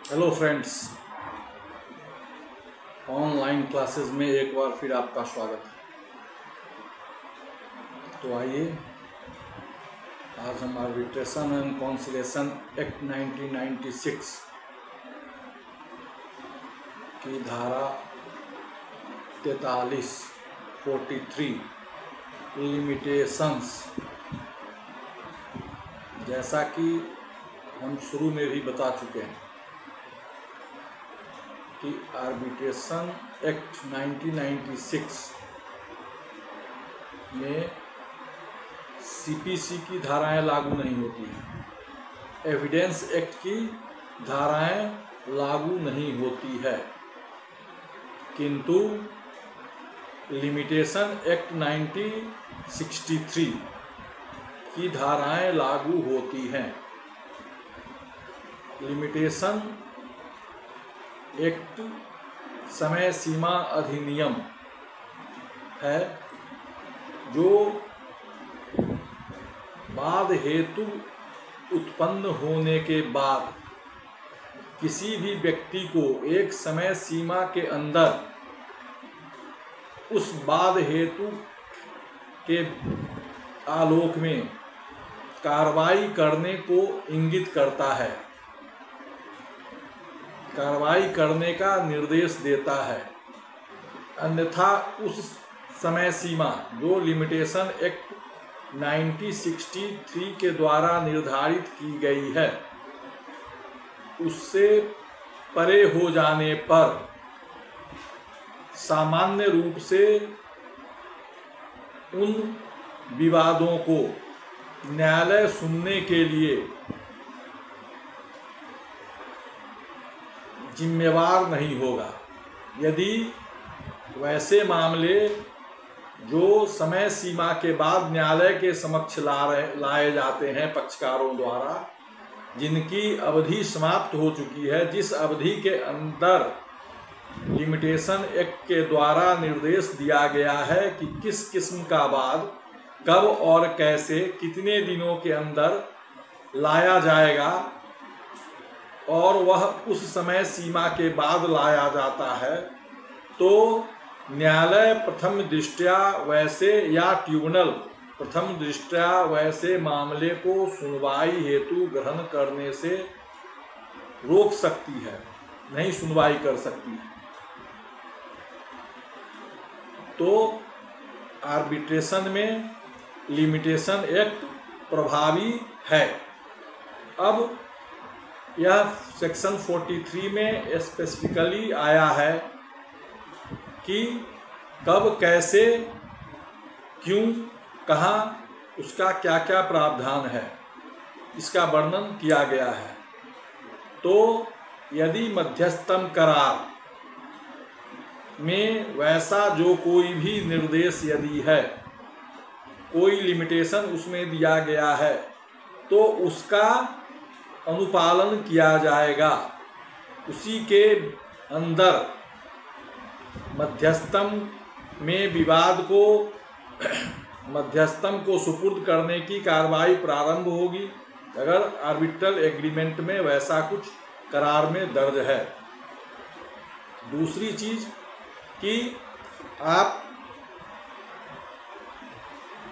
Hello friends, online classes में एक बार फिर आपका स्वागत है। तो आइए आज हम आर्बिट्रेशन एंड कॉन्सिलेशन एक्ट 1996 की धारा 43 लिमिटेशंस, जैसा कि हम शुरू में भी बता चुके हैं कि आर्बिट्रेशन एक्ट 1996 में सीपीसी की धाराएं लागू नहीं होती हैं, एविडेंस एक्ट की धाराएं लागू नहीं होती है, किंतु लिमिटेशन एक्ट 1963 की धाराएं लागू होती हैं। लिमिटेशन एक्ट समय सीमा अधिनियम है जो बाद हेतु उत्पन्न होने के बाद किसी भी व्यक्ति को एक समय सीमा के अंदर उस बाद हेतु के आलोक में कार्रवाई करने को इंगित करता है, कार्रवाई करने का निर्देश देता है। अन्यथा उस समय सीमा जो लिमिटेशन एक्ट 1963 के द्वारा निर्धारित की गई है, उससे परे हो जाने पर सामान्य रूप से उन विवादों को न्यायालय सुनने के लिए जिम्मेवार नहीं होगा। यदि वैसे मामले जो समय सीमा के बाद न्यायालय के समक्ष लाए जाते हैं पक्षकारों द्वारा, जिनकी अवधि समाप्त हो चुकी है, जिस अवधि के अंदर लिमिटेशन एक्ट के द्वारा निर्देश दिया गया है कि किस किस्म का वाद कब और कैसे कितने दिनों के अंदर लाया जाएगा, और वह उस समय सीमा के बाद लाया जाता है, तो न्यायालय प्रथम दृष्टया वैसे या ट्रिब्यूनल प्रथम दृष्टया वैसे मामले को सुनवाई हेतु ग्रहण करने से रोक सकती है, नहीं सुनवाई कर सकती। तो आर्बिट्रेशन में लिमिटेशन एक्ट प्रभावी है। अब यह सेक्शन 43 में स्पेसिफिकली आया है कि कब, कैसे, क्यों, कहाँ, उसका क्या क्या प्रावधान है, इसका वर्णन किया गया है। तो यदि मध्यस्थम करार में वैसा जो कोई भी निर्देश यदि है, कोई लिमिटेशन उसमें दिया गया है, तो उसका अनुपालन किया जाएगा। उसी के अंदर मध्यस्थम में विवाद को मध्यस्थम को सुपुर्द करने की कार्रवाई प्रारंभ होगी, अगर आर्बिट्रल एग्रीमेंट में वैसा कुछ करार में दर्ज है। दूसरी चीज कि आप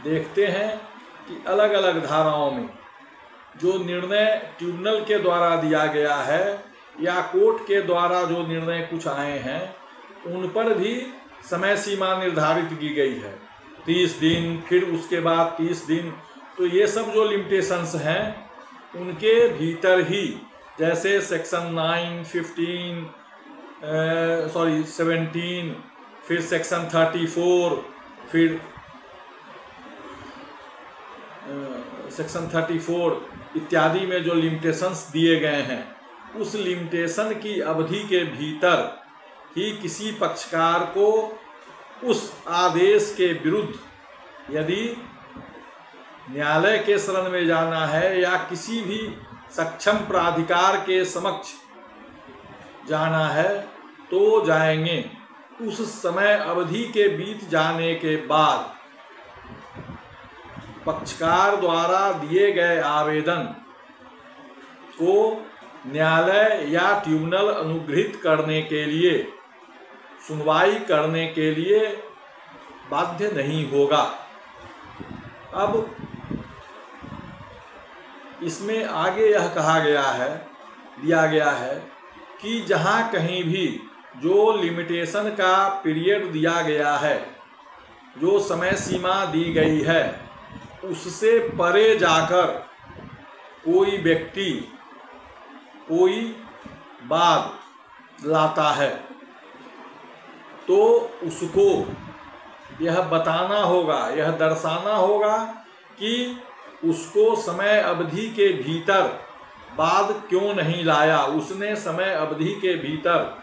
देखते हैं कि अलग अलग धाराओं में जो निर्णय ट्रिब्यूनल के द्वारा दिया गया है या कोर्ट के द्वारा जो निर्णय कुछ आए हैं, उन पर भी समय सीमा निर्धारित की गई है, 30 दिन, फिर उसके बाद 30 दिन। तो ये सब जो लिमिटेशंस हैं उनके भीतर ही, जैसे सेक्शन 9, 15, 17, फिर सेक्शन 34, फिर सेक्शन 34 इत्यादि में जो लिमिटेशंस दिए गए हैं, उस लिमिटेशन की अवधि के भीतर ही किसी पक्षकार को उस आदेश के विरुद्ध यदि न्यायालय के शरण में जाना है या किसी भी सक्षम प्राधिकार के समक्ष जाना है, तो जाएंगे। उस समय अवधि के बीत जाने के बाद पक्षकार द्वारा दिए गए आवेदन को न्यायालय या ट्रिब्यूनल अनुग्रहित करने के लिए, सुनवाई करने के लिए बाध्य नहीं होगा। अब इसमें आगे यह कहा गया है, दिया गया है कि जहाँ कहीं भी जो लिमिटेशन का पीरियड दिया गया है, जो समय सीमा दी गई है, उससे परे जाकर कोई व्यक्ति कोई वाद लाता है तो उसको यह बताना होगा, यह दर्शाना होगा कि उसको समय अवधि के भीतर वाद क्यों नहीं लाया, उसने समय अवधि के भीतर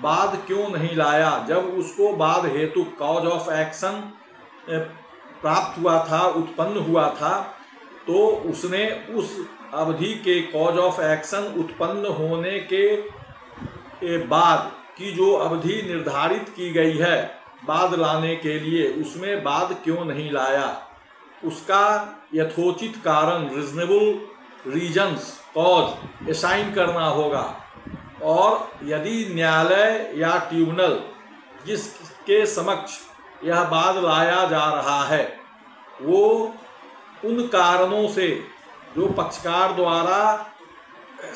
वाद क्यों नहीं लाया। जब उसको वाद हेतु कॉज ऑफ एक्शन प्राप्त हुआ था, उत्पन्न हुआ था, तो उसने उस अवधि के कॉज ऑफ एक्शन उत्पन्न होने के बाद की जो अवधि निर्धारित की गई है वाद लाने के लिए, उसमें वाद क्यों नहीं लाया, उसका यथोचित कारण, रीजनेबल रीजंस, कॉज असाइन करना होगा। और यदि न्यायालय या ट्रिब्यूनल जिसके समक्ष यह वाद लाया जा रहा है वो उन कारणों से जो पक्षकार द्वारा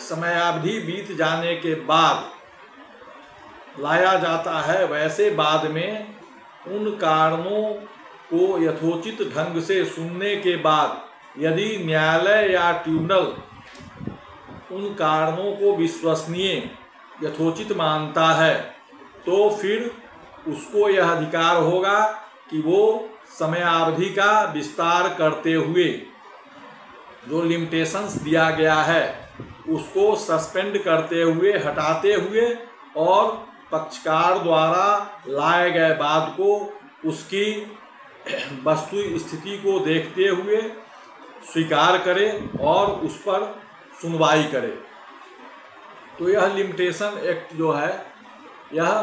समयावधि बीत जाने के बाद लाया जाता है, वैसे बाद में उन कारणों को यथोचित ढंग से सुनने के बाद यदि न्यायालय या ट्रिब्यूनल उन कारणों को विश्वसनीय, यथोचित मानता है, तो फिर उसको यह अधिकार होगा कि वो समयावधि का विस्तार करते हुए जो लिमिटेशंस दिया गया है उसको सस्पेंड करते हुए, हटाते हुए और पक्षकार द्वारा लाए गए वाद को उसकी वस्तु स्थिति को देखते हुए स्वीकार करे और उस पर सुनवाई करे। तो यह लिमिटेशन एक्ट जो है यह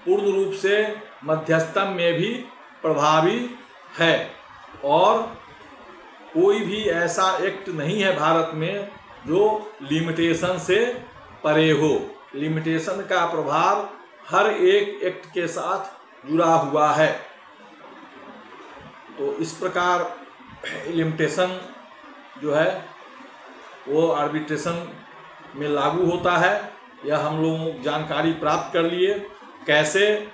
पूर्ण रूप से मध्यस्थम में भी प्रभावी है और कोई भी ऐसा एक्ट नहीं है भारत में जो लिमिटेशन से परे हो। लिमिटेशन का प्रभाव हर एक एक्ट के साथ जुड़ा हुआ है। तो इस प्रकार लिमिटेशन जो है वो आर्बिट्रेशन में लागू होता है। यह हम लोग जानकारी प्राप्त कर लिए। कैसे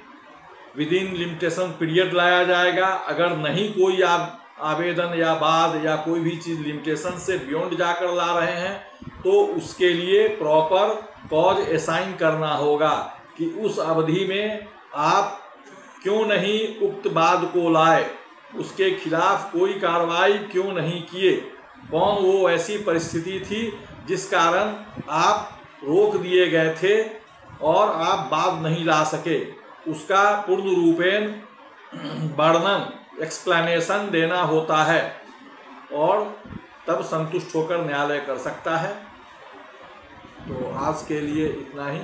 विद इन लिमिटेशन पीरियड लाया जाएगा, अगर नहीं कोई आवेदन या वाद या कोई भी चीज़ लिमिटेशन से बियॉन्ड जाकर ला रहे हैं तो उसके लिए प्रॉपर कॉज असाइन करना होगा कि उस अवधि में आप क्यों नहीं उक्त वाद को लाए, उसके खिलाफ कोई कार्रवाई क्यों नहीं किए, कौन वो ऐसी परिस्थिति थी जिस कारण आप रोक दिए गए थे और आप वाद नहीं ला सके, उसका पूर्ण रूपेण वर्णन, एक्सप्लेनेशन देना होता है और तब संतुष्ट होकर न्यायालय कर सकता है। तो आज के लिए इतना ही।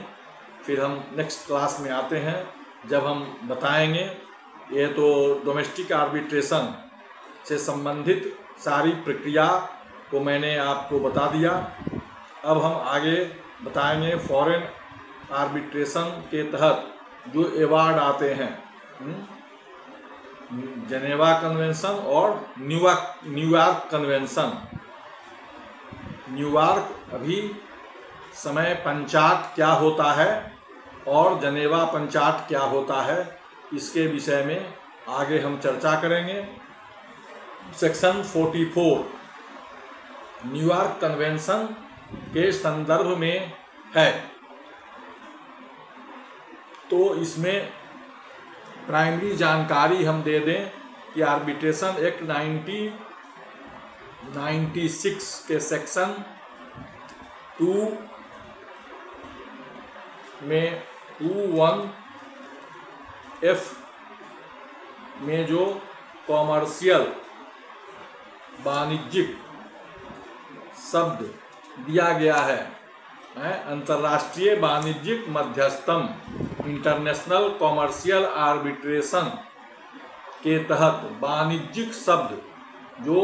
फिर हम नेक्स्ट क्लास में आते हैं जब हम बताएंगे। ये तो डोमेस्टिक आर्बिट्रेशन से संबंधित सारी प्रक्रिया को मैंने आपको बता दिया। अब हम आगे बताएंगे फॉरेन आर्बिट्रेशन के तहत जो अवार्ड आते हैं, जेनेवा कन्वेंशन और न्यूयॉर्क कन्वेंशन। न्यूयॉर्क अभी समय पंचाट क्या होता है और जेनेवा पंचाट क्या होता है, इसके विषय में आगे हम चर्चा करेंगे। सेक्शन 44 न्यूयॉर्क कन्वेंशन के संदर्भ में है। तो इसमें प्राइमरी जानकारी हम दे दें कि आर्बिट्रेशन एक्ट 1996 के सेक्शन 2 में 21F में जो कॉमर्शियल, वाणिज्यिक शब्द दिया गया है, अंतर्राष्ट्रीय वाणिज्यिक मध्यस्थम, इंटरनेशनल कॉमर्शियल आर्बिट्रेशन के तहत वाणिज्यिक शब्द जो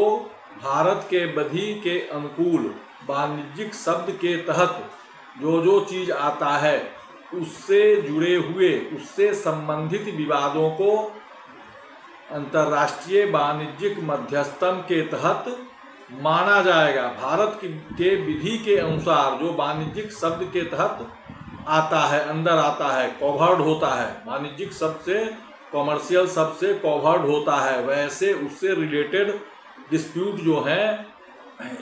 भारत के विधि के अनुकूल वाणिज्यिक शब्द के तहत जो जो चीज आता है उससे जुड़े हुए, उससे संबंधित विवादों को अंतर्राष्ट्रीय वाणिज्यिक मध्यस्थम के तहत माना जाएगा। भारत के विधि के अनुसार जो वाणिज्यिक शब्द के तहत आता है, अंदर आता है, कवर्ड होता है, वाणिज्यिक शब्द से, कॉमर्शियल शब्द से कवर्ड होता है, वैसे उससे रिलेटेड डिस्प्यूट जो हैं,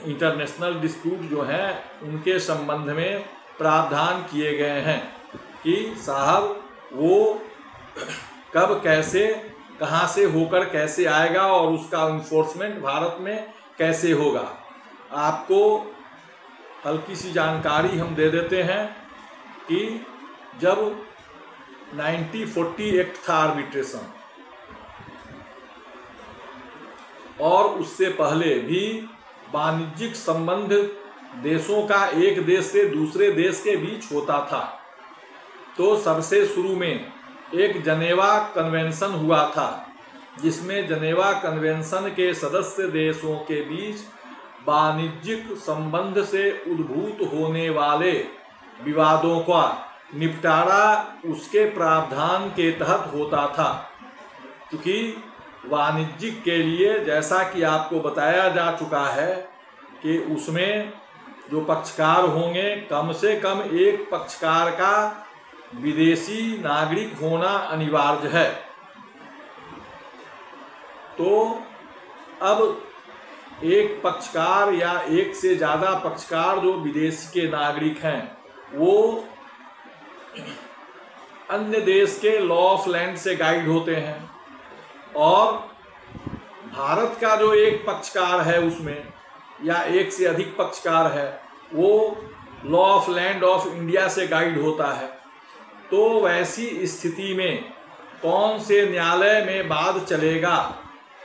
इंटरनेशनल डिस्प्यूट जो हैं, उनके संबंध में प्रावधान किए गए हैं कि साहब वो कब, कैसे, कहाँ से होकर कैसे आएगा और उसका इन्फोर्समेंट भारत में कैसे होगा। आपको हल्की सी जानकारी हम दे देते हैं कि जब 1940 एक्ट था आर्बिट्रेशन, और उससे पहले भी वाणिज्यिक संबंध देशों का एक देश से दूसरे देश के बीच होता था, तो सबसे शुरू में एक जनेवा कन्वेंशन हुआ था, जिसमें जनेवा कन्वेंशन के सदस्य देशों के बीच वाणिज्यिक संबंध से उद्भूत होने वाले विवादों का निपटारा उसके प्रावधान के तहत होता था। क्योंकि वाणिज्यिक के लिए, जैसा कि आपको बताया जा चुका है कि उसमें जो पक्षकार होंगे, कम से कम एक पक्षकार का विदेशी नागरिक होना अनिवार्य है। तो अब एक पक्षकार या एक से ज़्यादा पक्षकार जो विदेशी के नागरिक हैं, वो अन्य देश के लॉ ऑफ लैंड से गाइड होते हैं, और भारत का जो एक पक्षकार है उसमें, या एक से अधिक पक्षकार है, वो law of land of India से गाइड होता है। तो वैसी स्थिति में कौन से न्यायालय में वाद चलेगा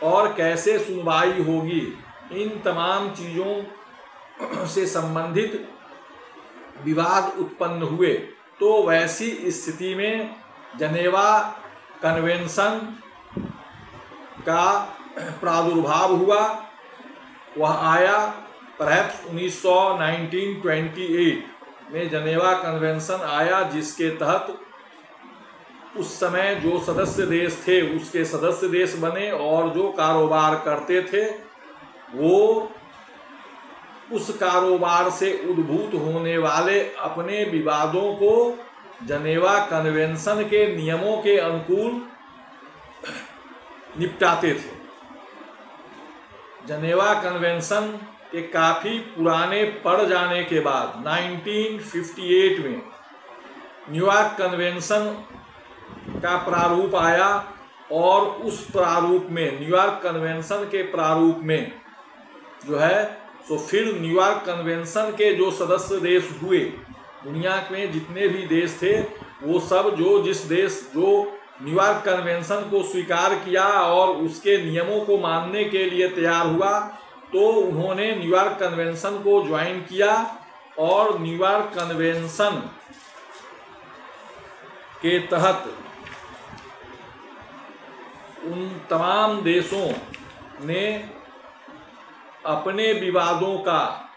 और कैसे सुनवाई होगी, इन तमाम चीज़ों से संबंधित विवाद उत्पन्न हुए। तो वैसी स्थिति में जनेवा कन्वेंशन का प्रादुर्भाव हुआ। वह आया परहैप्स 1928 में जनेवा कन्वेंशन आया, जिसके तहत उस समय जो सदस्य देश थे उसके सदस्य देश बने, और जो कारोबार करते थे वो उस कारोबार से उद्भूत होने वाले अपने विवादों को जनेवा कन्वेंशन के नियमों के अनुकूल निपटाते थे। जनेवा कन्वेंशन के काफ़ी पुराने पड़ जाने के बाद 1958 में न्यूयॉर्क कन्वेंशन का प्रारूप आया, और उस प्रारूप में, न्यूयॉर्क कन्वेंशन के प्रारूप में जो है, तो फिर न्यूयॉर्क कन्वेंशन के जो सदस्य देश हुए, दुनिया में जितने भी देश थे, वो सब जिस देश जो न्यूयॉर्क कन्वेंशन को स्वीकार किया और उसके नियमों को मानने के लिए तैयार हुआ, तो उन्होंने न्यूयॉर्क कन्वेंशन को ज्वाइन किया, और न्यूयॉर्क कन्वेंशन के तहत उन तमाम देशों ने अपने विवादों का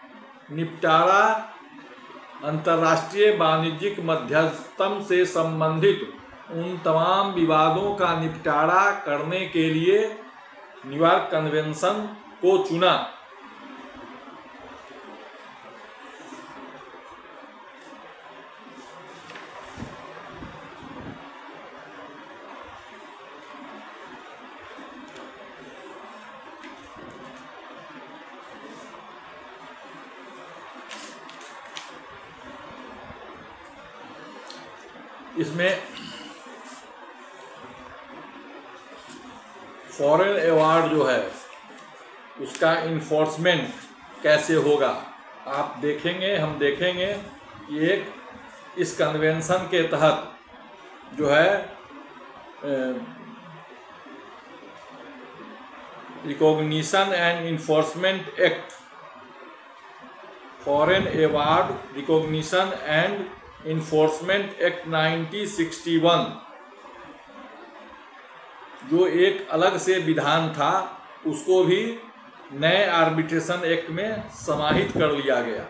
निपटारा अंतर्राष्ट्रीय वाणिज्यिक मध्यस्थम से संबंधित उन तमाम विवादों का निपटारा करने के लिए न्यूयॉर्क कन्वेंशन को चुना। इसमें फॉरेन अवार्ड जो है उसका इन्फोर्समेंट कैसे होगा, आप देखेंगे, हम देखेंगे कि एक इस कन्वेंशन के तहत जो है recognition and enforcement act, foreign award recognition and enforcement act 1961, जो एक अलग से विधान था, उसको भी नए आर्बिट्रेशन एक्ट में समाहित कर लिया गया।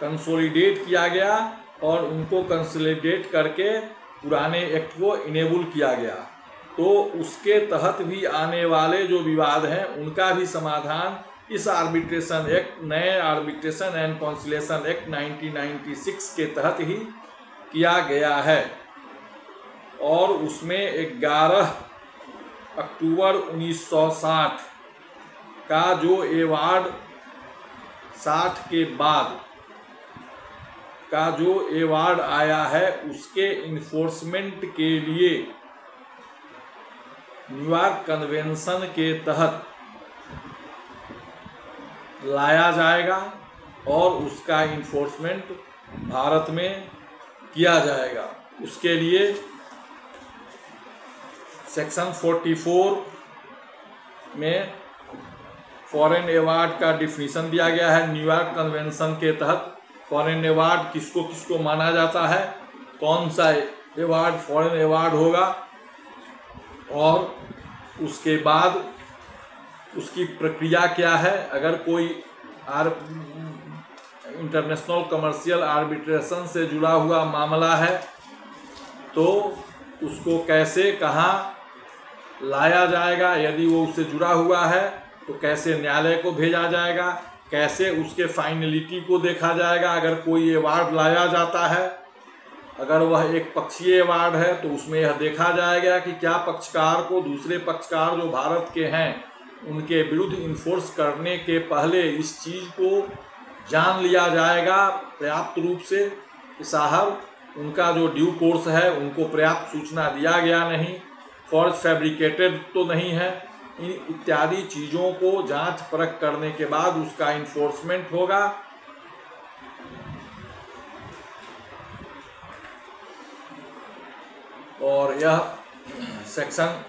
कंसोलिडेट किया गया और उनको कंसोलिडेट करके पुराने एक्ट को इनेबल किया गया। तो उसके तहत भी आने वाले जो विवाद हैं उनका भी समाधान इस आर्बिट्रेशन एक्ट, नए आर्बिट्रेशन एंड कॉन्सिलेशन एक्ट 1996 के तहत ही किया गया है। और उसमें 11 अक्टूबर 1960 का जो एवार्ड 60 के बाद का जो एवार्ड आया है उसके इन्फोर्समेंट के लिए न्यूयॉर्क कन्वेंशन के तहत लाया जाएगा और उसका इन्फोर्समेंट भारत में किया जाएगा। उसके लिए सेक्शन 44 में फॉरेन अवार्ड का डिफिनीशन दिया गया है। न्यूयॉर्क कन्वेंशन के तहत फॉरेन अवार्ड किसको किसको माना जाता है, कौन सा अवार्ड फॉरेन अवार्ड होगा, और उसके बाद उसकी प्रक्रिया क्या है। अगर कोई इंटरनेशनल कमर्शियल आर्बिट्रेशन से जुड़ा हुआ मामला है तो उसको कैसे, कहाँ लाया जाएगा, यदि वो उससे जुड़ा हुआ है तो कैसे न्यायालय को भेजा जाएगा, कैसे उसके फाइनलिटी को देखा जाएगा। अगर कोई अवार्ड लाया जाता है, अगर वह एक पक्षीय अवार्ड है तो उसमें यह देखा जाएगा कि क्या पक्षकार को दूसरे पक्षकार जो भारत के हैं उनके विरुद्ध इन्फोर्स करने के पहले इस चीज़ को जान लिया जाएगा पर्याप्त रूप से कि साहब उनका जो ड्यू कोर्स है उनको पर्याप्त सूचना दिया गया नहीं, फॉर्ज फैब्रिकेटेड तो नहीं है। इन इत्यादि चीज़ों को जांच परख करने के बाद उसका इन्फोर्समेंट होगा। और यह सेक्शन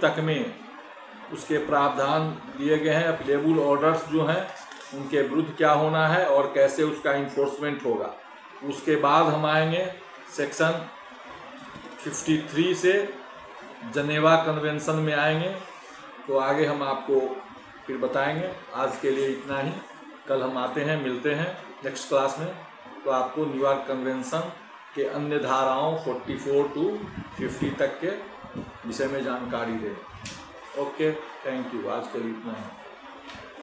तक में उसके प्रावधान दिए गए हैं। अप्लीकेबल ऑर्डर्स जो हैं उनके विरुद्ध क्या होना है और कैसे उसका इन्फोर्समेंट होगा। उसके बाद हम आएंगे सेक्शन 53 से जनेवा कन्वेंशन में आएंगे, तो आगे हम आपको फिर बताएंगे। आज के लिए इतना ही, कल हम आते हैं, मिलते हैं नेक्स्ट क्लास में, तो आपको न्यूयॉर्क कन्वेंशन के अन्य धाराओं 44 to 50 तक के विषय में जानकारी दें। Okay, thank you. आज के लिए इतना है।